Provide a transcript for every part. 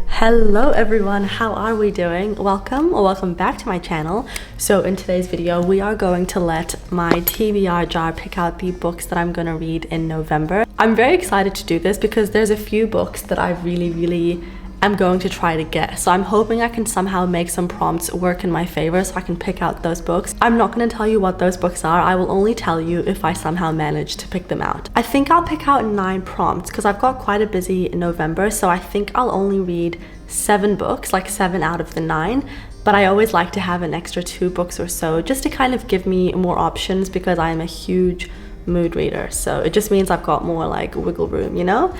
Hello everyone, how are we doing? Welcome or welcome back to my channel. So in today's video, we are going to let my TBR jar pick out the books that I'm gonna read in November. I'm very excited to do this because there's a few books that I really am going to try to get. So I'm hoping I can somehow make some prompts work in my favor so I can pick out those books. I'm not gonna tell you what those books are. I will only tell you if I somehow manage to pick them out. I think I'll pick out 9 prompts because I've got quite a busy November. So I think I'll only read 7 books, like 7 out of the 9. But I always like to have an extra 2 books or so just to kind of give me more options because I am a huge mood reader. So it just means I've got more like wiggle room, you know?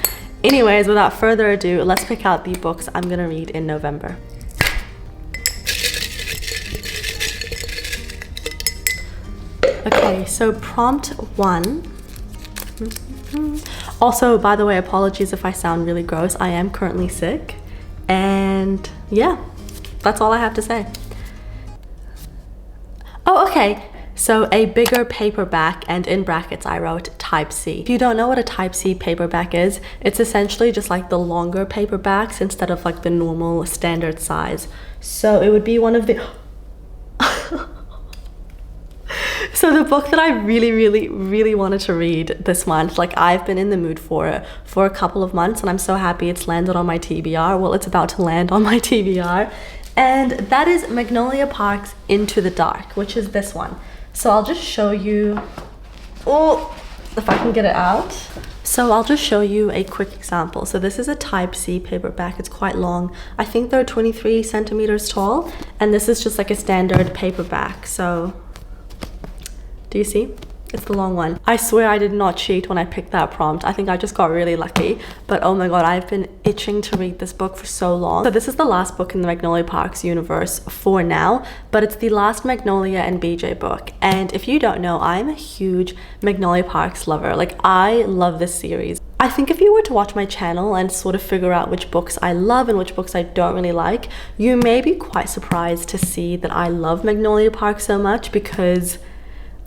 Anyways, without further ado, let's pick out the books I'm gonna read in November. Okay, so prompt 1. Also, by the way, apologies if I sound really gross. I am currently sick. And yeah, that's all I have to say. Oh, okay. So a bigger paperback, and in brackets I wrote type C. If you don't know what a type C paperback is, it's essentially just like the longer paperbacks instead of like the normal standard size. So it would be one of the... So the book that I really wanted to read this month, like I've been in the mood for it for a couple of months and I'm so happy it's landed on my TBR. Well, it's about to land on my TBR. And that is Magnolia Park's Into the Dark, which is this one. So I'll just show you, oh, if I can get it out. So I'll just show you a quick example. So this is a type C paperback. It's quite long. I think they're 23 centimeters tall. And this is just like a standard paperback. So do you see? It's the long one. I swear I did not cheat when I picked that prompt. I think I just got really lucky. But oh my god, I've been itching to read this book for so long. So this is the last book in the Magnolia Parks universe for now, but it's the last Magnolia and BJ book. And if you don't know, I'm a huge Magnolia Parks lover. Like, I love this series. I think if you were to watch my channel and sort of figure out which books I love and which books I don't really like, you may be quite surprised to see that I love Magnolia Park so much because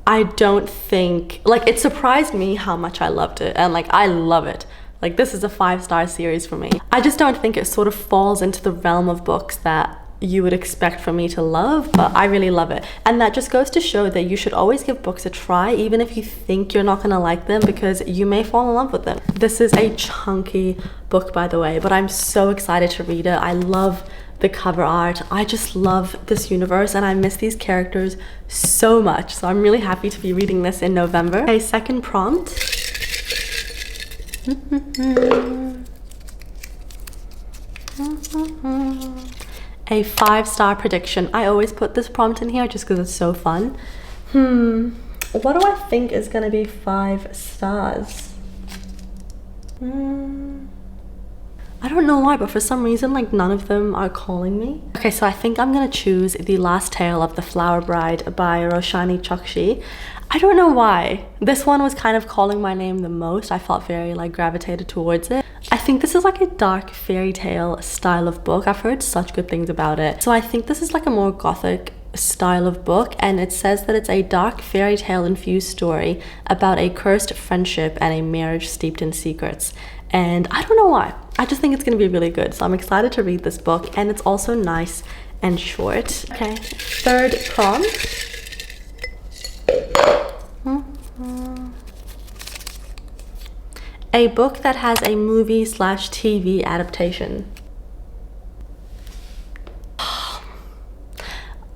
I don't think, like, it surprised me how much I loved it, and like I love it. Like, this is a 5-star series for me. I just don't think it sort of falls into the realm of books that you would expect for me to love, but I really love it. And that just goes to show that you should always give books a try, even if you think you're not gonna like them, because you may fall in love with them. This is a chunky book, by the way, but I'm so excited to read it. I love the cover art. I just love this universe and I miss these characters so much. So I'm really happy to be reading this in November. Okay, second prompt. A 5-star prediction. I always put this prompt in here just because it's so fun. What do I think is gonna be 5 stars? I don't know why, but for some reason, like, none of them are calling me. Okay, so I think I'm gonna choose The Last Tale of the Flower Bride by Roshani Chokshi. I don't know why. This one was kind of calling my name the most. I felt very like gravitated towards it. I think this is like a dark fairy tale style of book. I've heard such good things about it. So I think this is like a more gothic style of book, and it says that it's a dark fairy tale infused story about a cursed friendship and a marriage steeped in secrets. And I don't know why. I just think it's gonna be really good. So I'm excited to read this book, and it's also nice and short. Okay, third prompt. A book that has a movie/TV adaptation.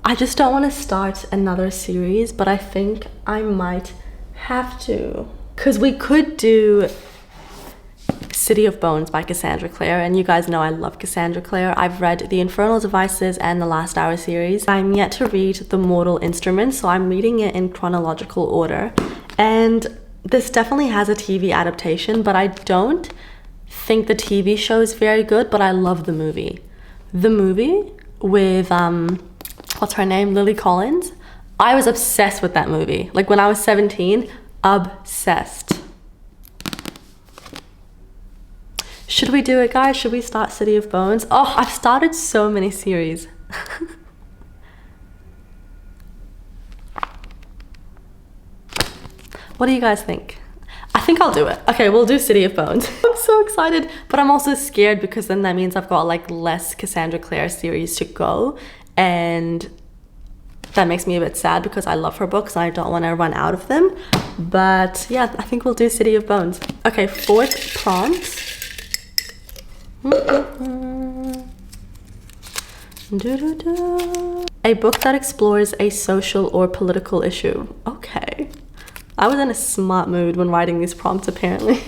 I just don't want to start another series, but I think I might have to. Because we could do City of Bones by Cassandra Clare, and you guys know I love Cassandra Clare. I've read The Infernal Devices and the Last Hour series. I'm yet to read The Mortal Instruments, so I'm reading it in chronological order. And this definitely has a TV adaptation, but I don't think the TV show is very good, but I love the movie. The movie with, what's her name? Lily Collins. I was obsessed with that movie. Like, when I was 17, obsessed. Should we do it, guys? Should we start City of Bones? Oh, I've started so many series. What do you guys think? I think I'll do it. Okay, we'll do City of Bones. I'm so excited, but I'm also scared because then that means I've got like less Cassandra Clare series to go, and that makes me a bit sad because I love her books and I don't want to run out of them. But yeah, I think we'll do City of Bones. Okay, fourth prompt. A book that explores a social or political issue. Okay. I was in a smart mood when writing these prompts, apparently.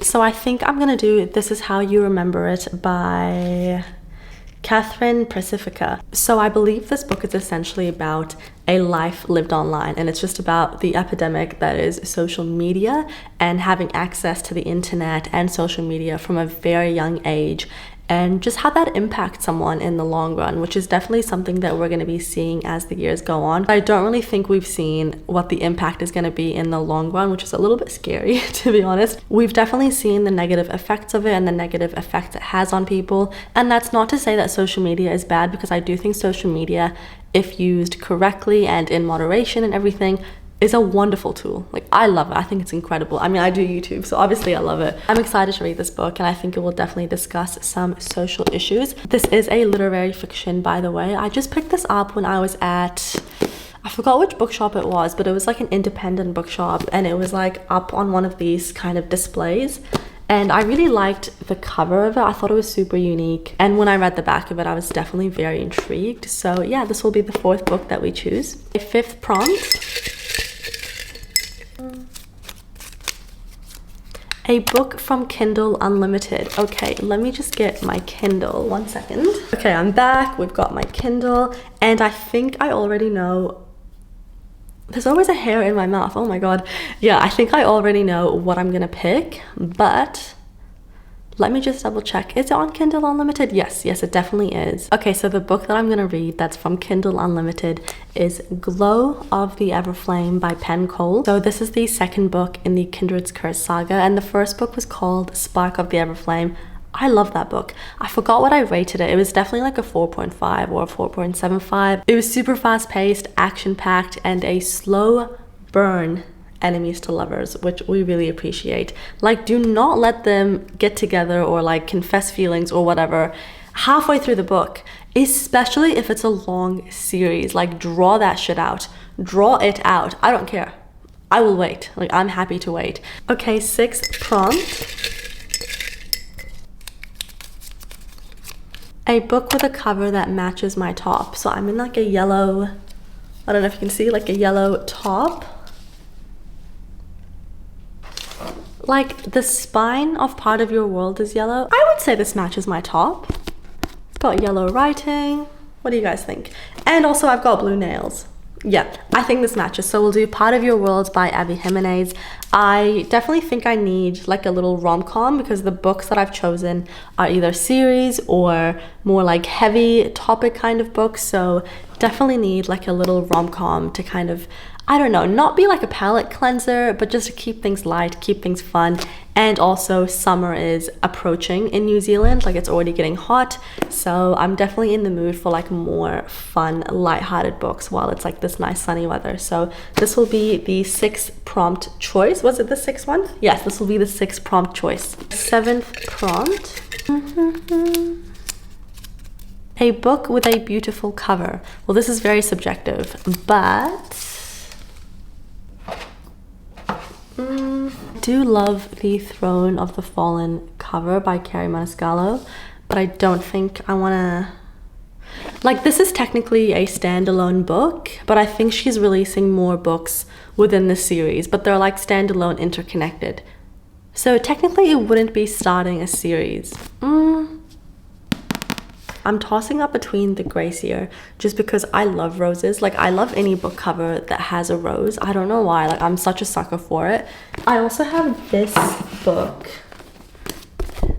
So I think I'm gonna do This Is How You Remember It by Catherine Pacifica. So I believe this book is essentially about a life lived online, and it's just about the epidemic that is social media and having access to the internet and social media from a very young age, and just how that impacts someone in the long run, which is definitely something that we're going to be seeing as the years go on. I don't really think we've seen what the impact is going to be in the long run, which is a little bit scary, to be honest. We've definitely seen the negative effects of it and the negative effects it has on people. And that's not to say that social media is bad, because I do think social media, if used correctly and in moderation and everything, is a wonderful tool. Like, I love it. I think it's incredible. I mean, I do YouTube, so obviously I love it. I'm excited to read this book, and I think it will definitely discuss some social issues. This is a literary fiction, by the way. I just picked this up when I was at, I forgot which bookshop it was, but it was like an independent bookshop, and it was like up on one of these kind of displays. And I really liked the cover of it. I thought it was super unique. And when I read the back of it, I was definitely very intrigued. So yeah, this will be the fourth book that we choose. A fifth prompt. A book from Kindle Unlimited. Okay, let me just get my Kindle. 1 second. Okay, I'm back. We've got my Kindle, and I think I already know. There's always a hair in my mouth. Oh my god. Yeah, I think I already know what I'm gonna pick, but let me just double check. Is it on Kindle Unlimited? Yes, it definitely is. Okay, so the book that I'm gonna read that's from Kindle Unlimited is Glow of the Everflame by Penn Cole. So this is the second book in the Kindred's Curse saga, and the first book was called Spark of the Everflame. I love that book. I forgot what I rated it. It was definitely like a 4.5 or a 4.75. It was super fast paced, action packed, and a slow burn enemies to lovers, which we really appreciate. Like, do not let them get together or like confess feelings or whatever halfway through the book, especially if it's a long series. Like, draw that shit out. Draw it out. I don't care. I will wait. Like, I'm happy to wait. Okay, sixth prompt. A book with a cover that matches my top. So I'm in like a yellow, I don't know if you can see, like a yellow top. Like, the spine of Part of Your World is yellow. I would say this matches my top. It's got yellow writing. What do you guys think? And also I've got blue nails. Yeah, I think this matches. So we'll do Part of Your World by Abby Jimenez. I definitely think I need like a little rom-com, because the books that I've chosen are either series or more like heavy topic kind of books. So definitely need like a little rom-com to kind of, I don't know, not be like a palate cleanser, but just to keep things light, keep things fun. And also summer is approaching in New Zealand, like it's already getting hot. So I'm definitely in the mood for like more fun, light-hearted books while it's like this nice sunny weather. So this will be the sixth prompt choice. Was it the sixth one? Yes, this will be the sixth prompt choice. Seventh prompt. A book with a beautiful cover. Well, this is very subjective, but I do love the Throne of the Fallen cover by Carrie Maniscalco, but I don't think I want to, like, this is technically a standalone book, but I think she's releasing more books within the series, but they're like standalone, interconnected. So technically it wouldn't be starting a series. I'm tossing up between the Gracier just because I love roses. Like, I love any book cover that has a rose. I don't know why. Like, I'm such a sucker for it. I also have this book,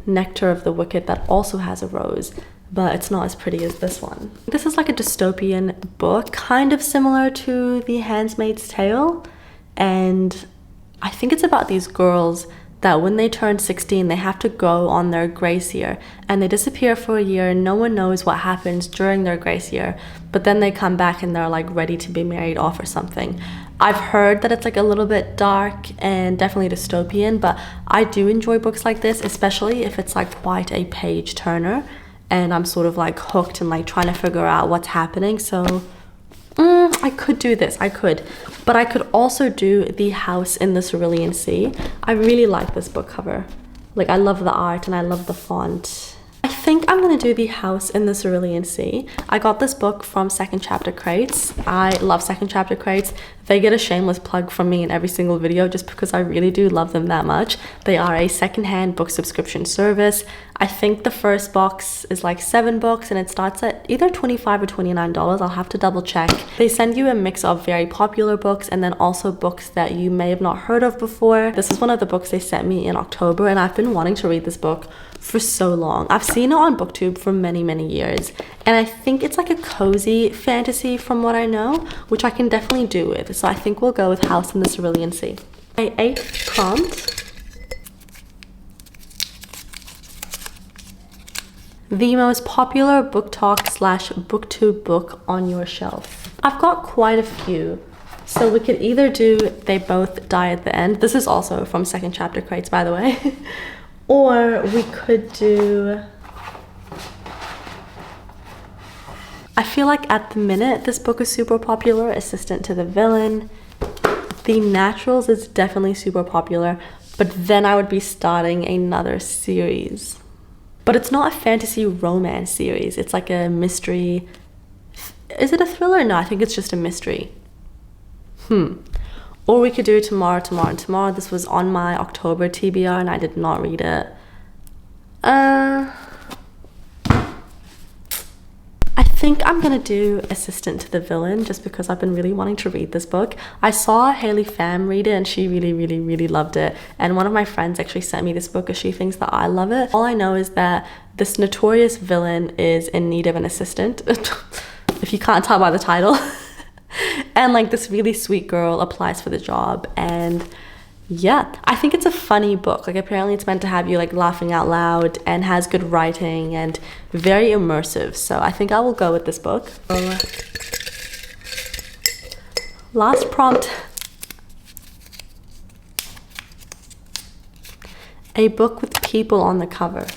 Nectar of the Wicked, that also has a rose, but it's not as pretty as this one. This is like a dystopian book, kind of similar to The Handmaid's Tale. And I think it's about these girls that when they turn 16, they have to go on their grace year, and they disappear for a year and no one knows what happens during their grace year, but then they come back and they're like ready to be married off or something. I've heard that it's like a little bit dark and definitely dystopian, but I do enjoy books like this, especially if it's like quite a page turner and I'm sort of like hooked and like trying to figure out what's happening. So I could do this, I could. But I could also do The House in the Cerulean Sea. I really like this book cover. Like, I love the art and I love the font. I think I'm gonna do The House in the Cerulean Sea. I got this book from Second Chapter Crates. I love Second Chapter Crates. They get a shameless plug from me in every single video just because I really do love them that much. They are a secondhand book subscription service. I think the first box is like 7 books and it starts at either $25 or $29. I'll have to double check. They send you a mix of very popular books and then also books that you may have not heard of before. This is one of the books they sent me in October and I've been wanting to read this book for so long. I've seen it on BookTube for many years and I think it's like a cozy fantasy from what I know, which I can definitely do with. So I think we'll go with House in the Cerulean Sea. My 8th prompt. The most popular book talk / BookTube book on your shelf. I've got quite a few. So we could either do They Both Die at the End. This is also from Second Chapter Crates, by the way. Or we could do... I feel like at the minute this book is super popular. Assistant to the Villain. The Naturals is definitely super popular, but then I would be starting another series. But it's not a fantasy romance series. It's like a mystery. Is it a thriller? No, I think it's just a mystery. Or we could do Tomorrow, Tomorrow, and Tomorrow. This was on my October TBR and I did not read it. I think I'm gonna do Assistant to the Villain just because I've been really wanting to read this book. I saw HIIII fam read it and she really loved it. And one of my friends actually sent me this book because she thinks that I love it. All I know is that this notorious villain is in need of an assistant, if you can't tell by the title. And like this really sweet girl applies for the job and yeah, I think it's a funny book. Like apparently it's meant to have you like laughing out loud and has good writing and very immersive. So I think I will go with this book. Last prompt. A book with people on the cover.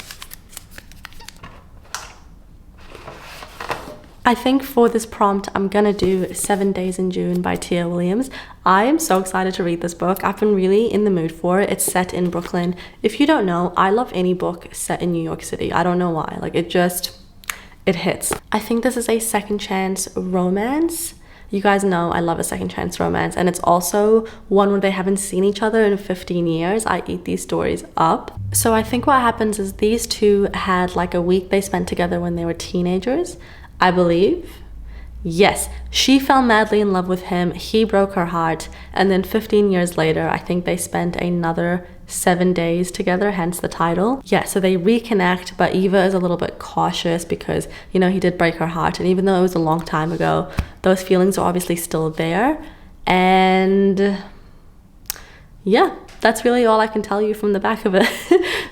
I think for this prompt, I'm gonna do 7 Days in June by Tia Williams. I am so excited to read this book. I've been really in the mood for it. It's set in Brooklyn. If you don't know, I love any book set in New York City. I don't know why, like it hits. I think this is a second chance romance. You guys know I love a second chance romance, and it's also one where they haven't seen each other in 15 years. I eat these stories up. So I think what happens is these two had like a week they spent together when they were teenagers, I believe. Yes, she fell madly in love with him, he broke her heart, and then 15 years later, I think they spent another 7 days together, hence the title. Yeah, so they reconnect, but Eva is a little bit cautious because, you know, he did break her heart, and even though it was a long time ago, those feelings are obviously still there. And yeah, that's really all I can tell you from the back of it.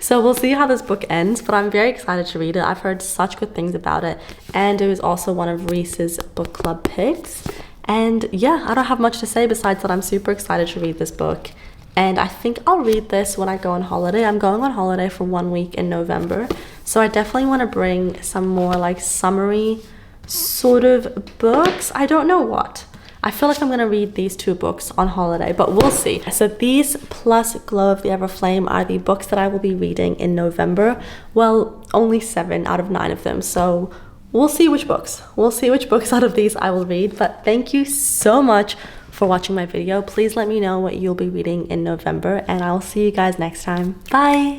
So we'll see how this book ends, but I'm very excited to read it. I've heard such good things about it, and it was also one of Reese's book club picks. And yeah, I don't have much to say besides that I'm super excited to read this book. And I think I'll read this when I go on holiday. I'm going on holiday for 1 week in November. So I definitely want to bring some more like summery sort of books. I don't know what. I feel like I'm going to read these 2 books on holiday, but we'll see. So these plus Glow of the Everflame are the books that I will be reading in November. Well, only 7 out of 9 of them. So we'll see which books. We'll see which books out of these I will read. But thank you so much for watching my video. Please let me know what you'll be reading in November, and I'll see you guys next time. Bye!